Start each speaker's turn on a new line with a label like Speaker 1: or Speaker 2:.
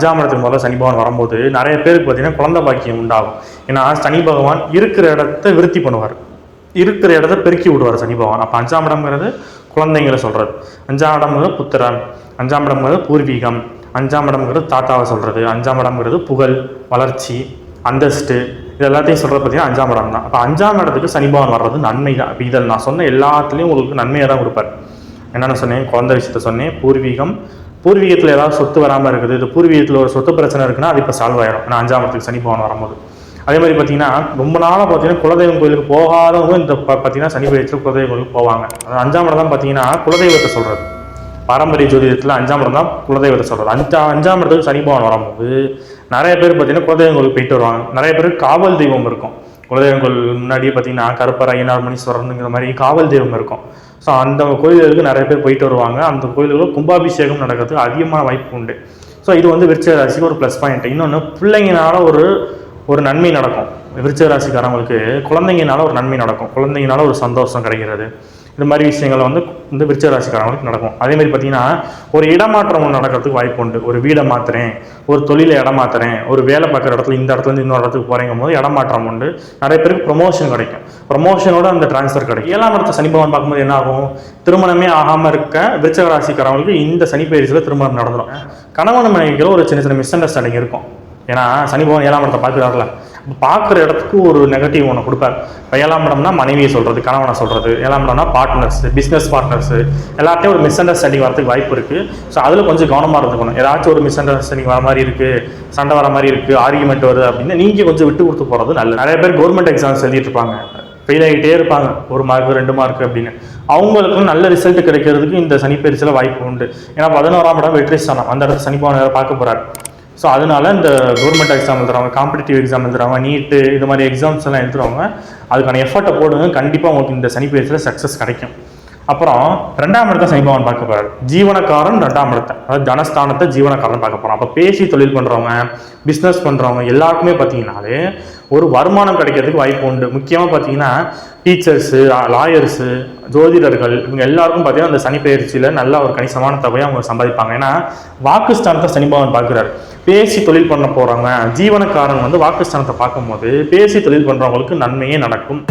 Speaker 1: 5ஆம் இடத்துக்கு முதல்ல சனி பகவான் வரும்போது நிறைய பேருக்கு பார்த்தீங்கன்னா குழந்தை பாக்கியம் உண்டாகும். ஏன்னா சனி பகவான் இருக்கிற இடத்த விருத்தி பண்ணுவார், இருக்கிற இடத்த பெருக்கி விடுவார் சனி பகவான். அப்போ 5ஆம் இடம்ங்கிறது குழந்தைங்களை சொல்கிறது, 5ஆம் இடம்ங்கிறது புத்திரன், 5ஆம் இடம்ங்கிறது பூர்வீகம், 5ஆம் இடம்ங்கிறது தாத்தாவை சொல்கிறது, 5ஆம் இடம்ங்கிறது புகழ், வளர்ச்சி, அந்தஸ்து, இது எல்லாத்தையும் சொல்கிறது பார்த்தீங்கன்னா 5ஆம் இடம் தான். அப்போ 5ஆம் இடத்துக்கு சனி பகவான் வர்றது நன்மை தான். இப்போ இதில் நான் சொன்ன எல்லாத்துலேயும் உங்களுக்கு நன்மையாக தான் கொடுப்பார். என்னென்ன சொன்னேன்? குழந்தை விஷயத்த சொன்னேன், பூர்வீகம், பூர்வீகத்தில் ஏதாவது சொத்து வராமல் இருக்குது, இது பூர்வீகத்தில் ஒரு சொத்து பிரச்சனை இருக்குன்னா அது இப்போ சால்வ் ஆயிடும் ஏன்னா 5ஆம் இடத்துக்கு சனி பகவான் வரும்போது. அதே மாதிரி பார்த்தீங்கன்னா ரொம்ப நாளாக பார்த்தீங்கன்னா குலதெய்வம் கோயிலுக்கு போகாதவங்க இந்த பார்த்தீங்கன்னா சனி பயிற்சியில் குலதெய்வம் கோயிலுக்கு போவாங்க. 5ஆம் இடம் தான் பார்த்தீங்கன்னா குலதெய்வத்தை சொல்கிறது. பாரம்பரிய ஜோதிடத்தில் 5ஆம் இடம் தான் குலதெய்வத்தை சொல்கிறது. 5ஆம் இடத்துக்கு சனி பகவான் வரும்போது நிறைய பேர் பார்த்தீங்கன்னா குலதெய்வம் கோயிலுக்கு போயிட்டு வருவாங்க. நிறைய பேருக்கு காவல் தெய்வம் இருக்கும். குலதெய்வம் கோயில் முன்னாடியே பார்த்தீங்கன்னா கருப்பர், ஐயனார், மணீஸ்வரனுங்கிற மாதிரி காவல் தெய்வம் இருக்கும். ஸோ அந்த கோயில்களுக்கு நிறைய பேர் போயிட்டு வருவாங்க. அந்த கோயில்களுக்கு கும்பாபிஷேகம் நடக்கிறதுக்கு அதிகமான வாய்ப்பு உண்டு. ஸோ இது வந்து விருச்சிக ராசிக்கு ஒரு ப்ளஸ் பாயிண்ட். இன்னொன்று, பிள்ளைங்கனால ஒரு நன்மை நடக்கும். விருச்சிக ராசிக்காரங்களுக்கு குழந்தைங்கனால ஒரு நன்மை நடக்கும், குழந்தைங்கனால ஒரு சந்தோஷம் கிடைக்கிறது. இந்த மாதிரி விஷயங்கள் வந்து இந்த விருச்சிக ராசிக்காரங்களுக்கு நடக்கும். அதேமாதிரி பார்த்தீங்கன்னா ஒரு இடமாற்றம் நடக்கிறதுக்கு வாய்ப்பு உண்டு. ஒரு வீடை மாற்றுறேன், ஒரு தொழிலை இடம் மாற்றுறேன், ஒரு வேலை பார்க்குற இடத்துல இந்த இடத்துலேருந்து இன்னொரு இடத்துக்கு போகிறேங்கும் போது இடமாற்றம் உண்டு. நிறைய பேருக்கு ப்ரொமோஷன் கிடைக்கும், ப்ரொமோஷனோட அந்த டிரான்ஸ்ஃபர் கிடைக்கும். 7ஆம் இடத்தை சனி பகவான் பார்க்கும்போது என்ன ஆகும்? திருமணமே ஆகாமல் இருக்க விருச்சிக ராசிக்காரங்களுக்கு இந்த சனி பயிற்சியில் திருமணம் நடந்துடும். கணவன் மனைவிக்கு ஒரு சின்ன சின்ன மிஸ் அண்டர்ஸ்டாண்டிங் இருக்கும். ஏன்னா சனி பகவான் 7ஆம் இடத்தை பார்க்குறாருல, பார்க்குற இடத்துக்கு ஒரு நெகட்டிவ் ஒன்று கொடுப்பார். இப்போ 7ஆம் இடம்னா மனைவியை சொல்கிறது, கணவனை சொல்கிறது, 7ஆம் இடம்னா பார்ட்னர்ஸ், பிஸ்னஸ் பார்ட்னர்ஸ், எல்லாத்தையும் ஒரு மிஸ் அண்டர்ஸ்டாண்டிங் வரதுக்கு வாய்ப்பு இருக்குது. ஸோ அதில் கொஞ்சம் கவனமாக இருந்துக்கணும். ஏதாச்சும் ஒரு மிஸ் அண்டர்ஸ்டாண்டிங் வர மாதிரி இருக்குது, சண்டை வர மாதிரி இருக்குது, ஆர்கியூமெண்ட் வருது அப்படின்னு நீங்கள் கொஞ்சம் விட்டு கொடுத்து போகிறது நல்லது. நிறைய பேர் கவர்மெண்ட் எக்ஸாம்ஸ் எழுதிட்டு இருப்பாங்க, ஃபெயில் ஆகிட்டே இருப்பாங்க, 1 மார்க் 2 மார்க் அப்படின்னு. அவங்களுக்கும் நல்ல ரிசல்ட் கிடைக்கிறதுக்கு இந்த சனி பயிற்சியில் வாய்ப்பு உண்டு. ஏன்னா 11ஆம் இடம் வெற்றி ஸ்தானம், அந்த இடத்துல சனி பகவான் பார்க்க போகிறார். ஸோ அதனால இந்த கவர்மெண்ட் எக்ஸாம் எழுதுறவங்க, காம்படிட்டிவ் எக்ஸாம் எழுதுறவங்க, நீட்டு இது மாதிரி எக்ஸாம்ஸ் எல்லாம் எழுதுறவங்க அதுக்கான எஃபர்ட்டை போடுங்க. கண்டிப்பாக உங்களுக்கு இந்த சனி பயிற்சியில் சக்ஸஸ் கிடைக்கும். அப்புறம் 2ஆம் இடத்தை சனி பகவான் பார்க்க போகிறார். ஜீவனக்காரன் 2ஆம் இடத்தை, அதாவது தனஸ்தானத்தை ஜீவனக்காரன் பார்க்க போகிறோம். அப்போ பேசி தொழில் பண்ணுறவங்க, பிஸ்னஸ் பண்ணுறவங்க எல்லாருக்குமே பார்த்தீங்கன்னாலே ஒரு வருமானம் கிடைக்கிறதுக்கு வாய்ப்பு உண்டு. முக்கியமாக பார்த்தீங்கன்னா டீச்சர்ஸு, லாயர்ஸு, ஜோதிடர்கள், இவங்க எல்லாருக்கும் பார்த்தீங்கன்னா அந்த சனி பயிற்சியில் நல்ல ஒரு கணிசமான தொகையை அவங்க சம்பாதிப்பாங்க. ஏன்னா வாக்குஸ்தானத்தை சனி பகவான் பார்க்குறாரு. பேசி தொழில் பண்ண போகிறவங்க, ஜீவனக்காரன் வந்து வாக்குஸ்தானத்தை பார்க்கும்போது பேசி தொழில் பண்ணுறவங்களுக்கு நன்மையே நடக்கும்.